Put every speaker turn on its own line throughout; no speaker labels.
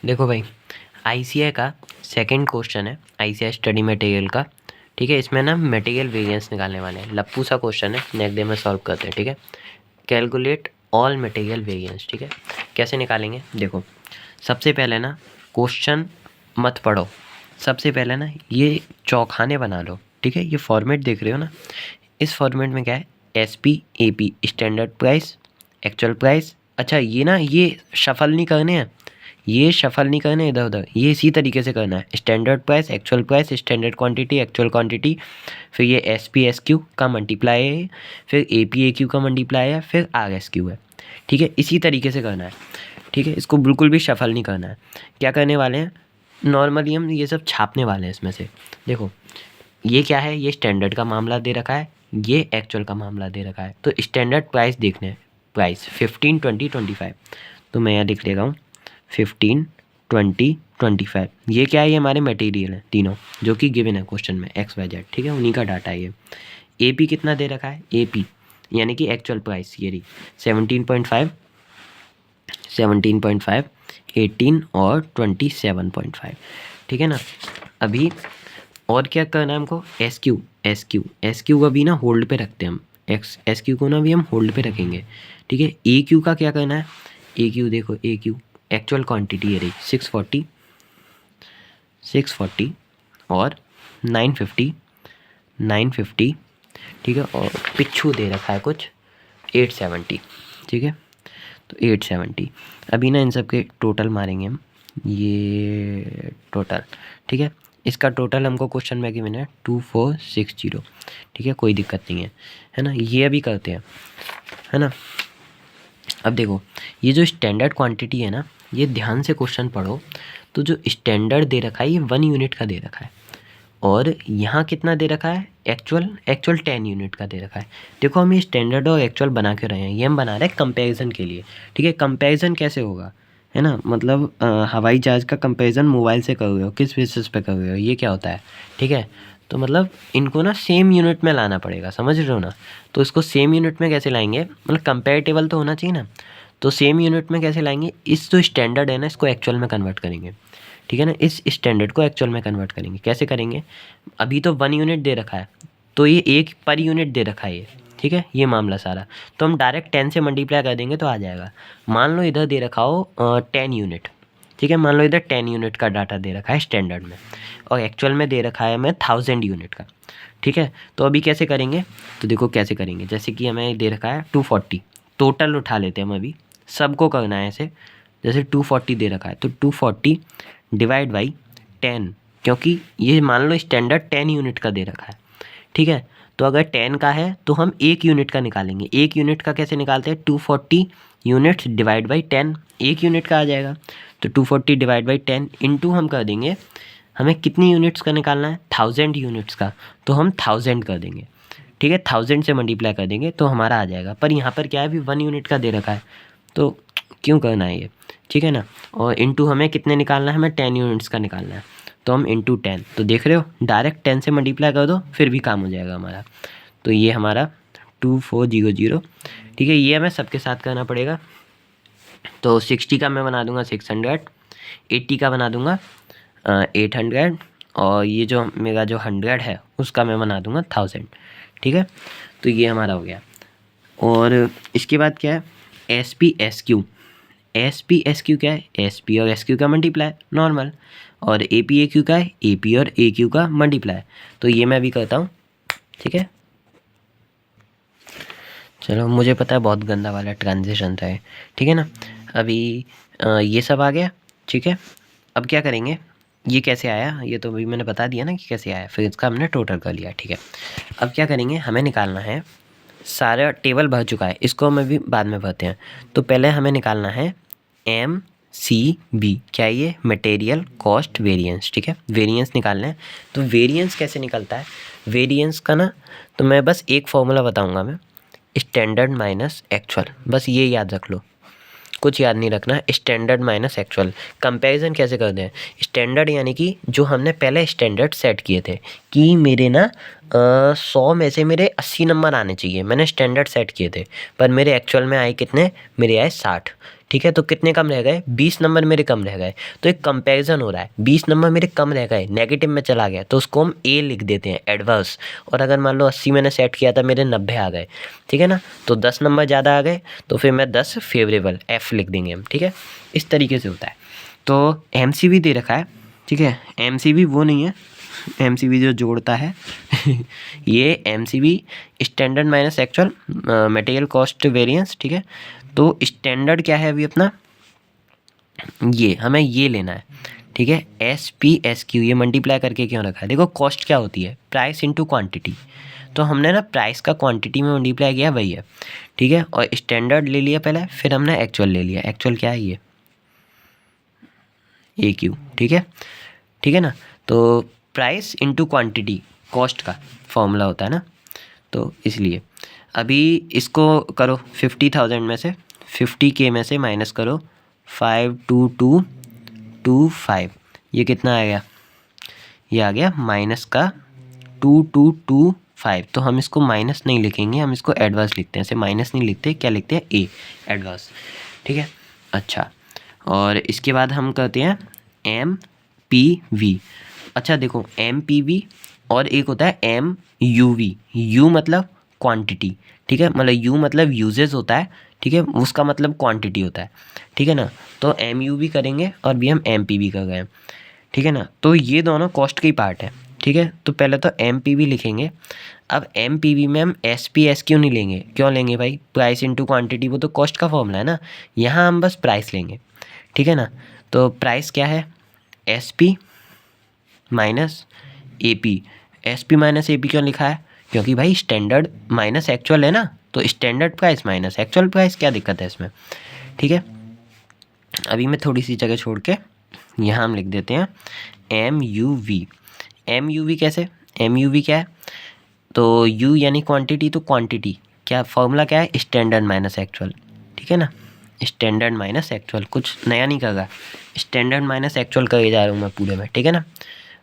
देखो भाई, आईसीआई का सेकंड क्वेश्चन है, आईसीआई स्टडी मटेरियल का। ठीक है, इसमें ना मटेरियल वेरिएंस निकालने वाले हैं। लप्पू सा क्वेश्चन है, नेक्स्ट डे में सॉल्व करते हैं। ठीक है, कैलकुलेट ऑल मटेरियल वेरिएंस। ठीक है, कैसे निकालेंगे देखो। सबसे पहले ना क्वेश्चन मत पढ़ो, सबसे पहले ना ये चौखाने बना लो। ठीक है, ये फॉर्मेट देख रहे हो ना, इस फॉर्मेट में क्या है, SP AP standard price, actual price. अच्छा ये ना, ये शफल नहीं करने हैं, ये शफल नहीं करना इधर उधर, ये इसी तरीके से करना है। Standard price, actual price, standard quantity, actual quantity, फिर ये एस पी एस क्यू का मल्टीप्लाई है, फिर ए पी ए क्यू का मल्टीप्लाई है, फिर आर एस क्यू है। ठीक है, इसी तरीके से करना है। ठीक है, इसको बिल्कुल भी शफल नहीं करना है। क्या करने वाले हैं, नॉर्मली हम ये सब छापने वाले हैं इसमें से। देखो ये क्या है, ये स्टैंडर्ड का मामला दे रखा है, ये एक्चुअल का मामला दे रखा है। तो स्टैंडर्ड प्राइस देखने हैं, प्राइस 15, 20, 25। तो मैं यहाँ लिख लेगा हूँ 15, 20, 25। ये क्या है, ये हमारे मटेरियल है तीनों, जो कि गिवन है क्वेश्चन में एक्स वाई जेड। ठीक है, उन्हीं का डाटा है ये। ए पी कितना दे रखा है, ए पी यानी कि एक्चुअल प्राइस, ये रही 17.5, 17.5, 18 और 27.5। ठीक है ना। अभी और क्या करना है हमको, S Q, S Q, S Q अभी ना होल्ड पे रखते हैं हम, एस क्यू को ना अभी हम होल्ड पे रखेंगे। ठीक है, ए क्यू का क्या करना है, ए क्यू देखो, ए क्यू एक्चुअल क्वांटिटी है रही 640, 640 और 950, 950। ठीक है, और पिच्छू दे रखा है कुछ 870। ठीक है, तो 870। अभी ना इन सब के टोटल मारेंगे हम, ये टोटल। ठीक है, इसका टोटल हमको क्वेश्चन में गिवन है 2460। ठीक है, कोई दिक्कत नहीं है ना। ये अभी करते हैं, है ना। अब देखो, ये जो स्टैंडर्ड क्वांटिटी है ना, ये ध्यान से क्वेश्चन पढ़ो। तो जो स्टैंडर्ड दे रखा है ये 1 यूनिट का दे रखा है, और यहाँ कितना दे रखा है, एक्चुअल 10 यूनिट का दे रखा है। देखो हम ये स्टैंडर्ड और एक्चुअल बना क्यों रहे हैं, ये हम बना रहे हैं कंपैरिजन के लिए। ठीक है, कंपैरिजन कैसे होगा, है ना, मतलब हवाई जहाज़ का कंपैरिजन मोबाइल से कर रहे हो, किस बेसिस पे कर रहे हो, ये क्या होता है। ठीक है, तो मतलब इनको ना सेम यूनिट में लाना पड़ेगा, समझ रहे हो ना। तो इसको सेम यूनिट में कैसे लाएंगे, मतलब कंपेरेटिबल तो होना चाहिए ना। तो सेम यूनिट में कैसे लाएंगे, इस जो स्टैंडर्ड है ना, इसको एक्चुअल में कन्वर्ट करेंगे। ठीक है ना, इस स्टैंडर्ड को एक्चुअल में कन्वर्ट करेंगे। कैसे करेंगे, अभी तो 1 यूनिट दे रखा है, तो ये 1 पर यूनिट दे रखा है ये। ठीक है, ये मामला सारा, तो हम डायरेक्ट 10 से मल्टीप्लाई कर देंगे तो आ जाएगा। मान लो इधर दे रखा हो 10 यूनिट। ठीक है, मान लो इधर 10 यूनिट का डाटा दे रखा है स्टैंडर्ड में, और एक्चुअल में दे रखा है हमें 1000 यूनिट का। ठीक है, तो अभी कैसे करेंगे, तो देखो कैसे करेंगे। जैसे कि हमें दे रखा है 240, टोटल उठा लेते हैं हम, अभी सबको करना है ऐसे। जैसे 240 दे रखा है, तो 240 डिवाइड बाई 10, क्योंकि ये मान लो स्टैंडर्ड 10 यूनिट का दे रखा है। ठीक है, तो अगर 10 का है तो हम 1 यूनिट का निकालेंगे। 1 यूनिट का कैसे निकालते हैं, 240 यूनिट्स डिवाइड बाई 10, 1 यूनिट का आ जाएगा। तो 240 डिवाइड बाई 10 इंटू हम कर देंगे, हमें कितनी यूनिट्स का निकालना है, 1000 यूनिट्स का, तो हम 1000 कर देंगे। ठीक है, 1000 से मल्टीप्लाई कर देंगे तो हमारा आ जाएगा। पर यहाँ पर क्या है, अभी 1 यूनिट का दे रखा है, तो क्यों करना है ये। ठीक है ना, और इंटू हमें कितने निकालना है, हमें 10 यूनिट्स का निकालना है, तो हम इंटू 10, तो देख रहे हो डायरेक्ट 10 से मल्टीप्लाई कर दो फिर भी काम हो जाएगा हमारा। तो ये हमारा 2400। ठीक है, ये हमें सबके साथ करना पड़ेगा। तो 60 का मैं बना दूंगा 600, 80 का बना दूंगा 800, और ये जो मेरा जो 100 है उसका मैं बना दूंगा 1000। ठीक है, तो ये हमारा हो गया। और इसके बाद क्या है, S P S Q. S P S Q क्या है, एस पी और एस क्यू का मल्टीप्लाई नॉर्मल, और ए पी ए क्यू का है, ए पी और ए क्यू का मल्टीप्लाई। तो ये मैं अभी करता हूँ। ठीक है, चलो, मुझे पता है बहुत गंदा वाला ट्रांजिशन था ये। ठीक है ना, अभी ये सब आ गया। ठीक है, अब क्या करेंगे, ये कैसे आया, ये तो अभी मैंने बता दिया ना कि कैसे आया, फिर इसका हमने टोटल कर लिया। ठीक है, अब क्या करेंगे, हमें निकालना है, सारा टेबल भर चुका है, इसको हम अभी बाद में भरते हैं। तो पहले हमें निकालना है एम सी बी, क्या ये, मटेरियल कॉस्ट वेरिएंस। ठीक है, वेरिएंस निकालना है। तो वेरिएंस कैसे निकलता है, वेरिएंस का ना, तो मैं बस एक फॉर्मूला बताऊंगा मैं, स्टैंडर्ड माइनस एक्चुअल, बस ये याद रख लो, कुछ याद नहीं रखना। Standard minus actual. कंपैरिजन कैसे करते हैं, स्टैंडर्ड यानी कि जो हमने पहले स्टैंडर्ड सेट किए थे कि मेरे ना 100 में से मेरे 80 नंबर आने चाहिए, मैंने स्टैंडर्ड सेट किए थे, पर मेरे एक्चुअल में आए कितने, मेरे आए 60। ठीक है। तो कितने कम रह गए, 20 नंबर मेरे कम रह गए। तो एक कंपैरिजन हो रहा है, 20 नंबर मेरे कम रह गए, नेगेटिव में चला गया, तो उसको हम ए लिख देते हैं, एडवर्स। और अगर मान लो 80 मैंने सेट किया था, मेरे 90 आ गए, ठीक है ना, तो 10 नंबर ज़्यादा आ गए, तो फिर मैं 10 फेवरेबल, एफ लिख देंगे हम, ठीक है। इस तरीके से होता है। तो एमसीवी दे रखा है, ठीक है। एमसीवी वो नहीं है, एमसीवी जो जोड़ता है ये MCV standard minus actual material cost variance, ठीक है। तो स्टैंडर्ड क्या है अभी अपना, ये हमें ये लेना है, ठीक है। एस पी एस क्यू ये मल्टीप्लाई करके क्यों रखा है, देखो कॉस्ट क्या होती है, प्राइस इनटू क्वांटिटी। तो हमने ना प्राइस का क्वांटिटी में मल्टीप्लाई किया, वही है, ठीक है। और स्टैंडर्ड ले लिया पहले, फिर हमने एक्चुअल ले लिया। एक्चुअल क्या है, ये ए क्यू, ठीक है, ठीक है ना। तो प्राइस इनटू क्वांटिटी कॉस्ट का फॉर्मूला होता है ना, तो इसलिए अभी इसको करो 50,000 में से 50K में से माइनस करो 52225, ये कितना आ गया, ये आ गया माइनस का 2225। तो हम इसको माइनस नहीं लिखेंगे, हम इसको एडवर्स लिखते हैं। ऐसे माइनस नहीं लिखते, क्या लिखते हैं, ए, एडवर्स, ठीक है। अच्छा, और इसके बाद हम कहते हैं एम पी वी। अच्छा देखो, एम पी वी और एक होता है एम यू वी। यू मतलब क्वांटिटी, ठीक है, मतलब यू मतलब यूजेस होता है, ठीक है, उसका मतलब क्वांटिटी होता है, ठीक है ना। तो एम यू वी करेंगे और भी हम एम पी वी कर गए, ठीक है ना। तो ये दोनों कॉस्ट के ही पार्ट है, ठीक है। तो पहले तो एम पी वी लिखेंगे। अब एम पी वी में हम एस पी एस क्यू नहीं लेंगे, क्यों लेंगे भाई, प्राइस इनटू क्वांटिटी, वो तो कॉस्ट का फॉर्मूला है ना। यहाँ हम बस प्राइस लेंगे, ठीक है ना। तो प्राइस क्या है, S P minus A P. S P minus A P क्यों लिखा है, क्योंकि भाई स्टैंडर्ड माइनस एक्चुअल है ना, तो standard price minus actual price, क्या दिक्कत है इसमें, ठीक है। अभी मैं थोड़ी सी जगह छोड़ के यहाँ हम लिख देते हैं M U V. M U V कैसे, एम यू वी क्या है, तो यू यानी क्वांटिटी, तो क्वांटिटी क्या फॉर्मूला क्या है, स्टैंडर्ड माइनस एक्चुअल, ठीक है ना। स्टैंडर्ड माइनस एक्चुअल, कुछ नया नहीं करेगा, स्टैंडर्ड माइनस एक्चुअल करे जा रहा हूँ मैं पूरे में, ठीक है ना।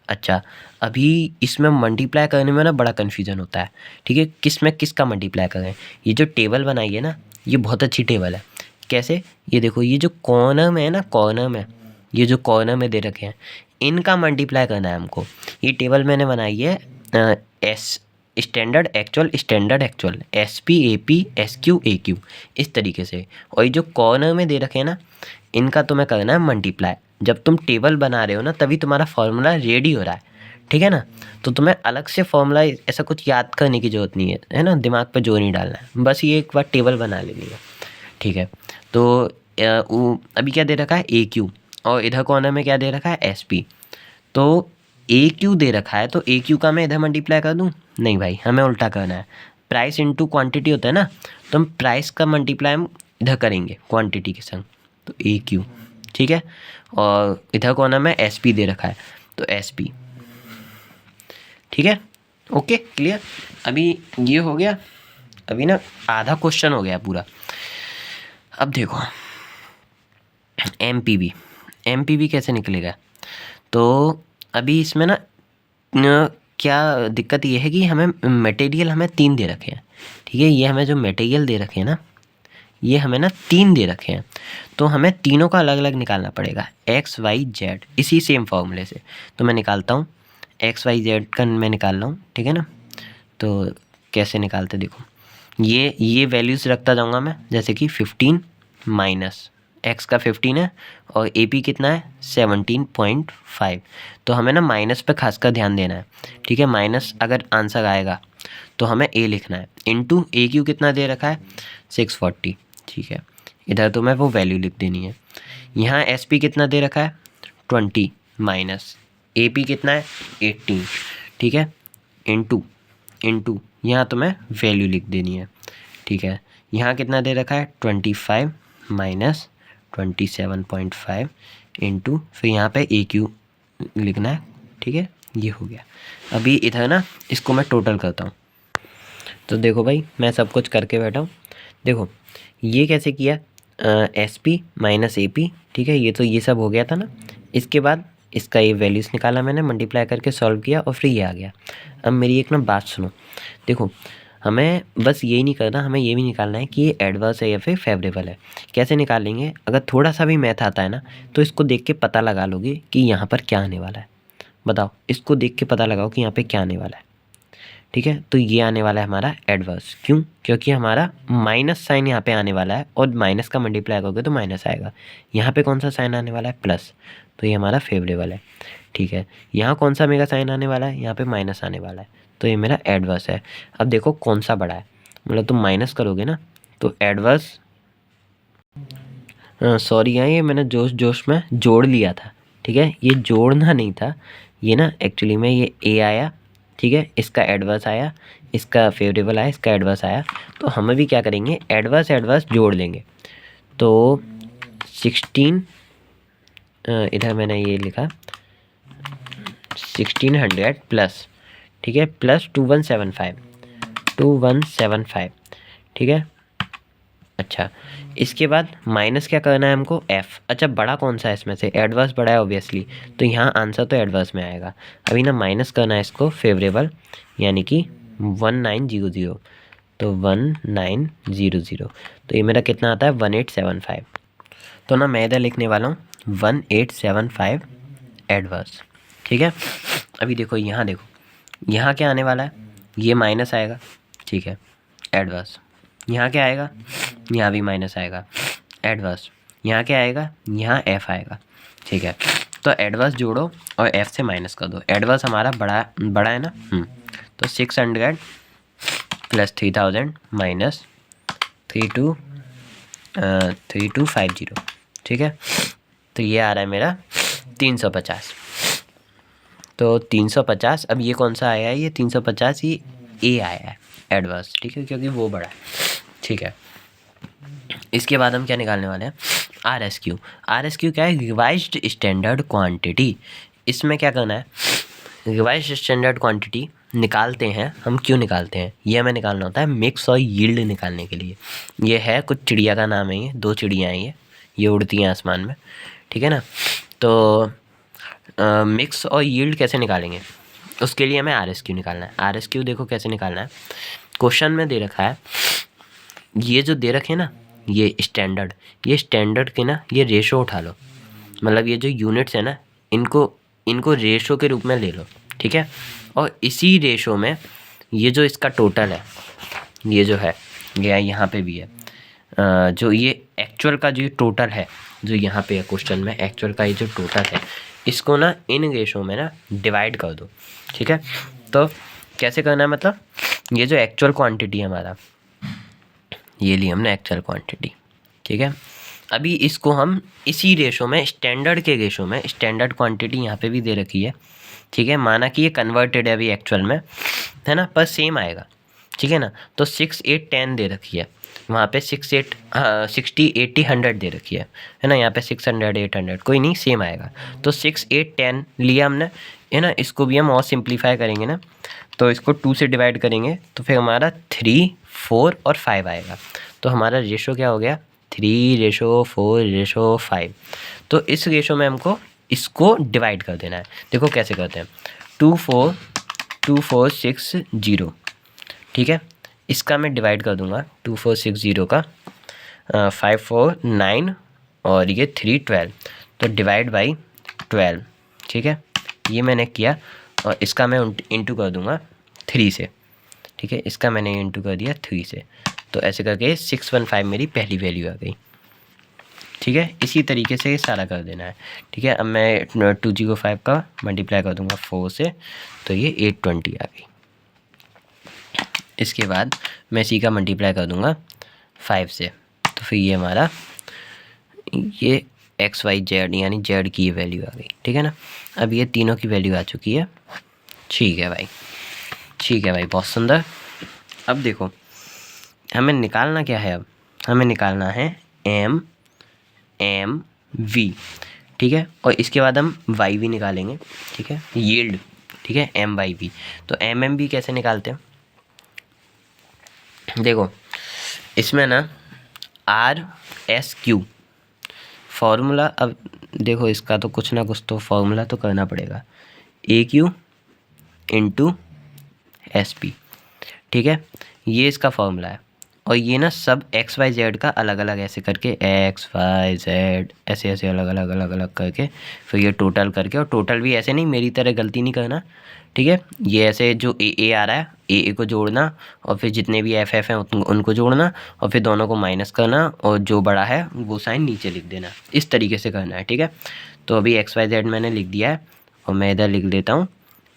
अच्छा, अभी इसमें मल्टीप्लाई करने में ना बड़ा कन्फ्यूजन होता है, ठीक है, किस में किसका मल्टीप्लाई करें। ये जो टेबल बनाई है ना, ये बहुत अच्छी टेबल है। कैसे, ये देखो, ये जो कॉर्नर में है ना, कॉर्नर में, ये जो कॉर्नर में दे रखे हैं, इनका मल्टीप्लाई करना है हमको। ये टेबल मैंने बनाई है S standard actual S P A P S Q A Q, इस तरीके से। और ये जो कॉर्नर में दे रखे हैं ना, इनका तुम्हें करना है मल्टीप्लाई। जब तुम टेबल बना रहे हो ना, तभी तुम्हारा फॉर्मूला रेडी हो रहा है, ठीक है ना। तो तुम्हें अलग से फॉर्मूला ऐसा कुछ याद करने की ज़रूरत नहीं है ना, दिमाग पे जोर नहीं डालना है, बस ये एक बार टेबल बना लेनी है, ठीक है। तो अभी क्या दे रखा है, ए क्यू, और इधर कॉर्नर में क्या दे रखा है, एस पी। तो ए क्यू दे रखा है, तो ए क्यू का मैं इधर मल्टीप्लाई कर दूँ, नहीं भाई, हमें उल्टा करना है। प्राइस इनटू क्वांटिटी होता है ना, तो हम प्राइस का मल्टीप्लाई हम इधर करेंगे क्वांटिटी के संग, तो ए क्यू, ठीक है। और इधर कॉर्नर में एस पी दे रखा है, तो एस पी, ठीक है, ओके, क्लियर। अभी ये हो गया, अभी ना आधा क्वेश्चन हो गया पूरा। अब देखो एम पी वी कैसे निकलेगा। तो अभी इसमें ना क्या दिक्कत ये है कि हमें मटेरियल हमें 3 दे रखे हैं, ठीक है। ये हमें जो मटेरियल दे रखे हैं ना, ये हमें ना 3 दे रखे हैं, तो हमें तीनों का अलग अलग निकालना पड़ेगा, एक्स वाई जेड, इसी सेम फॉर्मूले से। तो मैं निकालता हूँ, एक्स वाई जेड का मैं निकाल रहा हूँ, ठीक है ना। तो कैसे निकालते, देखो, ये वैल्यूज़ रखता जाऊँगा मैं, जैसे कि 15 माइनस एक्स का 15 है और ए पी कितना है 17.5। तो हमें ना माइनस पे खासकर ध्यान देना है, ठीक है। माइनस अगर आंसर आएगा तो हमें ए लिखना है, इनटू ए क्यू कितना दे रखा है 640, ठीक है। इधर तो मैं वो वैल्यू लिख देनी है। यहाँ एस पी कितना दे रखा है 20 माइनस ए पी कितना है 18, ठीक है, इनटू यहाँ तो मैं वैल्यू लिख देनी है, ठीक है। यहाँ कितना दे रखा है 25 माइनस 27.5 इंटू, फिर यहाँ पे ए क्यू लिखना है, ठीक है। ये हो गया। अभी इधर ना इसको मैं टोटल करता हूँ, तो देखो भाई, मैं सब कुछ करके बैठा हूँ। देखो ये कैसे किया, S P minus A P, ठीक है, ये तो ये सब हो गया था ना। इसके बाद इसका ये वैल्यूज़ निकाला मैंने, मल्टीप्लाई करके सॉल्व किया और फिर ये आ गया। अब मेरी एक ना बात सुनो, देखो हमें बस यही नहीं करना, हमें ये भी निकालना है कि ये एडवर्स है या फिर फेवरेबल है। कैसे निकालेंगे? अगर थोड़ा सा भी मैथ आता है ना तो इसको देख के पता लगा लोगे कि यहाँ पर क्या आने वाला है। बताओ, इसको देख के पता लगाओ कि यहाँ पे क्या आने वाला है। ठीक है, तो ये आने वाला है हमारा एडवर्स। क्यों? क्योंकि हमारा माइनस साइन यहाँ पे आने वाला है और माइनस का मल्टीप्लाई करोगे तो माइनस आएगा। यहाँ पे कौन सा साइन आने वाला है? प्लस, तो ये हमारा फेवरेबल है। ठीक है, यहाँ कौन सा मेरा साइन आने वाला है? यहाँ पे माइनस आने वाला है, तो ये मेरा एडवर्स है। अब देखो कौन सा बड़ा है, मतलब तुम माइनस करोगे ना तो एडवर्स, सॉरी यहाँ ये मैंने जोश जोश में जोड़ लिया था। ठीक है, ये जोड़ना नहीं था, ये ना एक्चुअली में ये ए आया, ठीक है, इसका एडवर्स आया, इसका फेवरेबल आया, इसका एडवर्स आया, तो हमें भी क्या करेंगे? एडवर्स एडवर्स जोड़ लेंगे। तो 16, इधर मैंने ये लिखा 1600 प्लस, ठीक है, प्लस 2175, ठीक है। अच्छा, इसके बाद माइनस क्या करना है हमको? एफ़। अच्छा, बड़ा कौन सा है इसमें से? एडवर्स बड़ा है ऑब्वियसली, तो यहाँ आंसर तो एडवर्स में आएगा। अभी ना माइनस करना है इसको फेवरेबल, यानी कि 1900, तो 1900, तो ये मेरा कितना आता है? 1875। तो ना मैं इधर लिखने वाला हूँ 1875 एडवर्स। ठीक है, अभी देखो यहाँ, देखो यहाँ क्या आने वाला है? ये माइनस आएगा, ठीक है, एडवर्स। यहाँ क्या आएगा? यहाँ भी माइनस आएगा, एडवर्स। यहाँ क्या आएगा? यहाँ एफ आएगा, ठीक है। तो एडवर्स जोड़ो और एफ से माइनस कर दो। एडवर्स हमारा बड़ा है ना, तो 600 प्लस 3000 माइनस 3250, ठीक है। तो ये आ रहा है मेरा 350। तो 350, अब ये कौन सा आया है? ये 350 ये ए आया है एडवर्स, ठीक है, क्योंकि वो बड़ा है, ठीक है। इसके बाद हम क्या निकालने वाले हैं? R S Q. R S Q क्या है? Revised standard quantity. इसमें क्या करना है? रिवाइज्ड स्टैंडर्ड क्वांटिटी निकालते हैं हम। क्यों निकालते हैं? ये हमें निकालना होता है मिक्स और यील्ड निकालने के लिए। ये है कुछ चिड़िया का नाम है, ये 2 चिड़िया हैं, ये उड़ती हैं आसमान में, ठीक है ना। तो मिक्स और यील्ड कैसे निकालेंगे? उसके लिए हमें आर एस क्यू निकालना है। आर एस क्यू देखो कैसे निकालना है। क्वेश्चन में दे रखा है, ये जो दे रखे ना, ये स्टैंडर्ड के ना ये रेशो उठा लो, मतलब ये जो यूनिट्स है ना, इनको रेशो के रूप में ले लो, ठीक है। और इसी रेशो में ये जो इसका टोटल है, ये जो है, ये यहाँ पे भी है, जो ये एक्चुअल का जो टोटल है, जो यहाँ पे है क्वेश्चन में, एक्चुअल का ये जो टोटल है, इसको ना इन रेशो में ना डिवाइड कर दो, ठीक है। तो कैसे करना है? मतलब ये जो एक्चुअल क्वांटिटी है हमारा, ये ली हमने एक्चुअल क्वांटिटी, ठीक है। अभी इसको हम इसी रेशो में, स्टैंडर्ड के रेशो में, स्टैंडर्ड क्वांटिटी यहाँ पे भी दे रखी है, ठीक है। माना कि ये कन्वर्टेड है अभी एक्चुअल में, है ना, पर सेम आएगा, ठीक है ना। तो 6, 8, 10 दे रखी है, वहाँ पे 6, 8, 60, 80, 100 दे रखी है ना। यहाँ पे 600, 800, कोई नहीं, सेम आएगा। तो 6, 8, 10 लिया हमने, है ना। इसको भी हम और सिंप्लीफाई करेंगे ना, तो इसको 2 से डिवाइड करेंगे, तो फिर हमारा 3, 4 और 5 आएगा। तो हमारा रेशो क्या हो गया? 3:4:5। तो इस रेशो में हमको इसको डिवाइड कर देना है। देखो कैसे करते हैं, 2460, ठीक है। इसका मैं डिवाइड कर दूंगा 2460 का 549 और ये 312, तो डिवाइड बाई 12, ठीक है। ये मैंने किया और इसका मैं इंटू कर दूंगा 3 से, ठीक है। इसका मैंने इंटू कर दिया 3 से, तो ऐसे करके 615 मेरी पहली वैल्यू आ गई, ठीक है। इसी तरीके से सारा कर देना है, ठीक है। अब मैं 205 का मल्टीप्लाई कर दूंगा 4 से, तो ये 820 आ गई। इसके बाद मैं इसी का मल्टीप्लाई कर दूंगा 5 से, तो फिर ये हमारा ये XYZ यानी Z की ये वैल्यू आ गई, ठीक है ना। अब ये तीनों की वैल्यू आ चुकी है, ठीक है भाई, ठीक है भाई, बहुत सुंदर। अब देखो हमें निकालना क्या है? अब हमें निकालना है MV, ठीक है। और इसके बाद हम YV निकालेंगे, ठीक है, यील्ड, ठीक है, MYV। तो MMV कैसे निकालते हैं? देखो इसमें ना RSQ फॉर्मूला, अब देखो इसका तो कुछ ना कुछ तो फॉर्मूला तो करना पड़ेगा, AQ × SP, ठीक है। ये इसका फॉर्मूला है, और ये ना सब एक्स वाई जेड का अलग अलग ऐसे करके एक्स वाई जेड ऐसे ऐसे अलग अलग अलग अलग करके फिर ये टोटल करके, और टोटल भी ऐसे नहीं मेरी तरह गलती नहीं करना, ठीक है। ये ऐसे जो ए आ रहा है ए को जोड़ना, और फिर जितने भी एफ हैं उनको जोड़ना, और फिर दोनों को माइनस करना, और जो बड़ा है वो साइन नीचे लिख देना, इस तरीके से करना है, ठीक है। तो अभी एक्स वाई जेड मैंने लिख दिया है, और मैं इधर लिख देता हूँ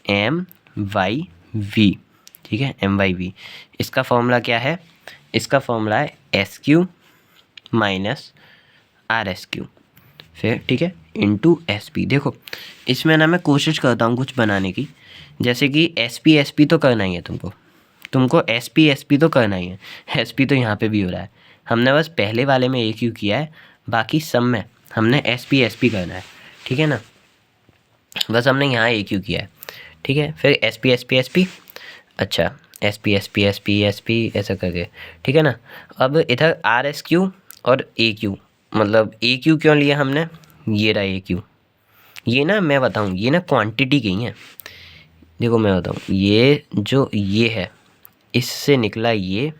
एम वाई वी, ठीक है, एम वाई वी। इसका फॉर्मूला क्या है? इसका फॉर्मूला है S Q minus R S Q, फिर ठीक है इंटू एस पी। देखो इसमें ना मैं कोशिश करता हूँ कुछ बनाने की, जैसे कि एस पी तो करना ही है तुमको एस पी तो करना ही है। एस पी तो यहाँ पे भी हो रहा है, हमने बस पहले वाले में ए क्यू किया है, बाकी सब में हमने एस पी करना है, ठीक है ना। बस हमने यहाँ ए क्यू किया है, ठीक है। फिर एस पी अच्छा एस पी ऐसा करके, ठीक है ना। अब इधर आर एस क्यू और ए क्यू, मतलब ए क्यू क्यों लिया हमने, ये रहा ए क्यू। ये ना मैं बताऊँ ये ना क्वांटिटी की है, देखो मैं बताऊँ ये जो ये है इससे निकला ये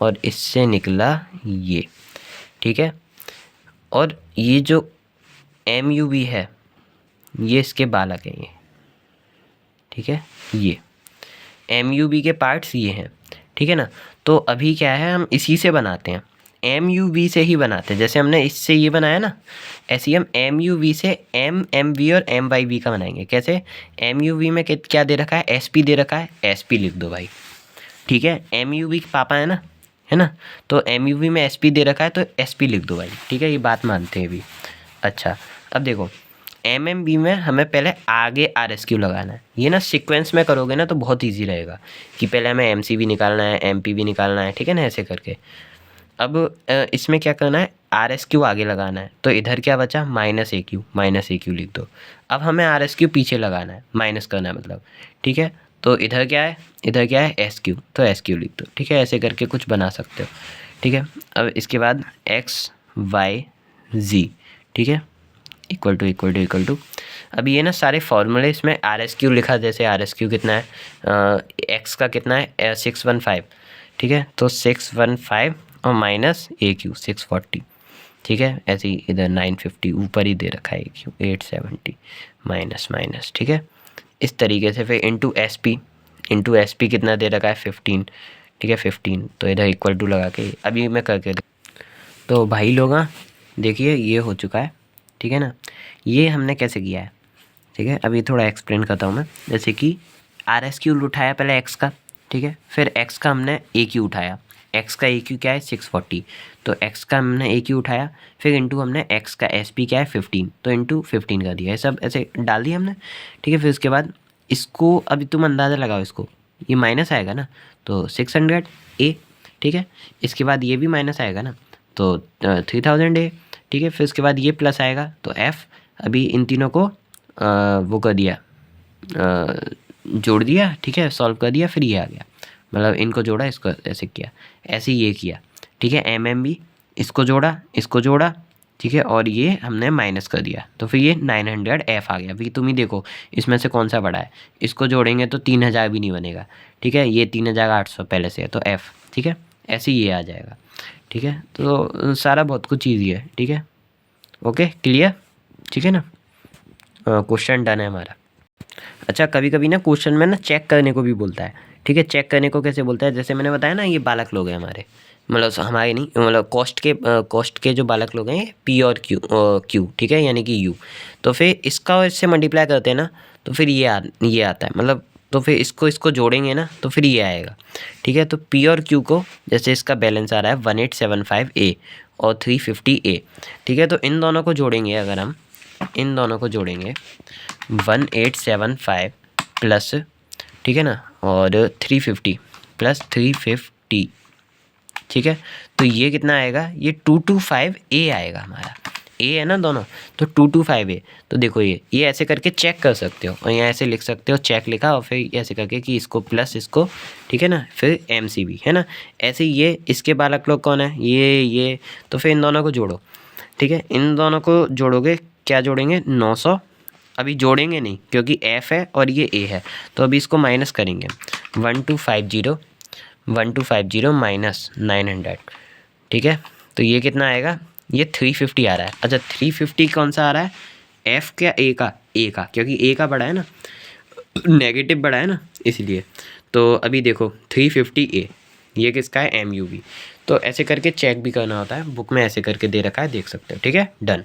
और इससे निकला ये, ठीक है। और ये जो एम यू बी है ये इसके बालक हैं ये, ठीक है। ये एम यू बी के पार्ट्स ये हैं, ठीक है ना। तो अभी क्या है हम इसी से बनाते हैं, एम यू वी से ही बनाते हैं। जैसे हमने इससे ये बनाया ना, ऐसे ही हम एम यू वी से एम वी और एम वाई वी का बनाएंगे। कैसे? एम यू वी में क्या दे रखा है, एस पी दे रखा है, एस पी लिख दो भाई, ठीक है। एम यू वी पापा है ना, तो एम यू वी में एस पी दे रखा है तो एस पी लिख दो भाई, ठीक है। ये बात मानते हैं अभी। अच्छा अब देखो एम एम बी में हमें पहले आगे आर एस क्यू लगाना है। ये ना सीक्वेंस में करोगे ना तो बहुत ईजी रहेगा, कि पहले हमें एम सी भी निकालना है, एम पी भी निकालना है, ठीक है ना, ऐसे करके। अब इसमें क्या करना है, आर एस क्यू आगे लगाना है, तो इधर क्या बचा माइनस ए क्यू लिख दो। अब हमें आर एस क्यू पीछे लगाना है, माइनस करना है मतलब, ठीक है। तो इधर क्या है एस क्यू, तो एस क्यू लिख दो, ठीक है। ऐसे करके कुछ बना सकते हो, ठीक है। अब इसके बाद एक्स वाई जी, ठीक है, इक्वल टू। अब ये ना सारे फॉर्मूले इसमें आर एस क्यू लिखा, जैसे आर एस क्यू कितना है, एक्स का कितना है 615, ठीक है। तो 615 और माइनस ए क्यू 640, ठीक है। ऐसे ही इधर 950 ऊपर ही दे रखा है ए क्यू 870 माइनस, ठीक है। इस तरीके से फिर इंटू एस पी कितना दे रखा है 15, ठीक है 15। तो इधर इक्वल टू लगा के अभी मैं करके तो भाई लोग देखिए ये हो चुका है, ठीक है ना। ये हमने कैसे किया है, ठीक है, अभी थोड़ा एक्सप्लेन करता हूँ मैं। जैसे कि आर एस क्यू उठाया पहले एक्स का, ठीक है। फिर एक्स का हमने ए क्यू उठाया, एक्स का ए क्यू क्या है 640, तो एक्स का हमने ए क्यू उठाया, फिर इंटू हमने एक्स का एस पी क्या है 15, तो इंटू 15 कर दिया, ये सब ऐसे डाल दिया हमने, ठीक है। फिर उसके बाद इसको अभी तुम अंदाज़ा लगाओ, इसको ये माइनस आएगा ना तो 600 ए, ठीक है। इसके बाद ये भी माइनस आएगा ना तो 3000 ए, ठीक है। फिर उसके बाद ये प्लस आएगा तो एफ़। अभी इन तीनों को वो कर दिया, जोड़ दिया, ठीक है, सॉल्व कर दिया, फिर ये आ गया, मतलब इनको जोड़ा, इसको ऐसे किया, ऐसे ये किया, ठीक है। एम एम बी इसको जोड़ा, ठीक है, और ये हमने माइनस कर दिया, तो फिर ये 900 एफ आ गया। अभी तुम ही देखो इसमें से कौन सा बड़ा है, इसको जोड़ेंगे तो 3000 भी नहीं बनेगा, ठीक है। ये 3800 पहले से है तो एफ़, ठीक है, ऐसे ये आ जाएगा, ठीक है। तो सारा बहुत कुछ ईजी है, ठीक है, ओके क्लियर, ठीक है ना। क्वेश्चन डन है हमारा। अच्छा कभी कभी ना क्वेश्चन में ना चेक करने को भी बोलता है, ठीक है। चेक करने को कैसे बोलता है, जैसे मैंने बताया ना ये बालक लोग हैं हमारे, मतलब हमारे नहीं, मतलब कॉस्ट के जो बालक लोग हैं पी और क्यू, ठीक है, यानी कि यू। तो फिर इसका और इससे मल्टीप्लाई करते हैं ना तो फिर ये आता है, मतलब तो फिर इसको जोड़ेंगे ना तो फिर ये आएगा, ठीक है। तो पी और क्यू को, जैसे इसका बैलेंस आ रहा है 1875 ए और 350 ए, ठीक है। तो इन दोनों को जोड़ेंगे, अगर हम इन दोनों को जोड़ेंगे 1875 प्लस, ठीक है ना, और 350 प्लस 350, ठीक है। तो ये कितना आएगा, ये 225 ए आएगा हमारा, ए है ना दोनों, तो 225 ए। तो देखो ये ऐसे करके चेक कर सकते हो, और यहाँ ऐसे लिख सकते हो चेक लिखा, और फिर ऐसे करके कि इसको प्लस इसको, ठीक है ना, फिर एम सी बी है ना। ऐसे ये इसके बालक लोग कौन है, ये तो फिर इन दोनों को जोड़ो, ठीक है। इन दोनों को जोड़ोगे, क्या जोड़ेंगे 900, अभी जोड़ेंगे नहीं क्योंकि एफ है और ये ए है, तो अभी इसको माइनस करेंगे 1250 1250 माइनस 900, ठीक है। तो ये कितना आएगा, ये 350 आ रहा है। अच्छा 350 कौन सा आ रहा है, एफ क्या, ए का, ए का, क्योंकि ए का बड़ा है ना, नेगेटिव बड़ा है ना, इसलिए। तो अभी देखो 350 ए, ये किसका है, एम यू वी। तो ऐसे करके चेक भी करना होता है, बुक में ऐसे करके दे रखा है, देख सकते हो, ठीक है, डन।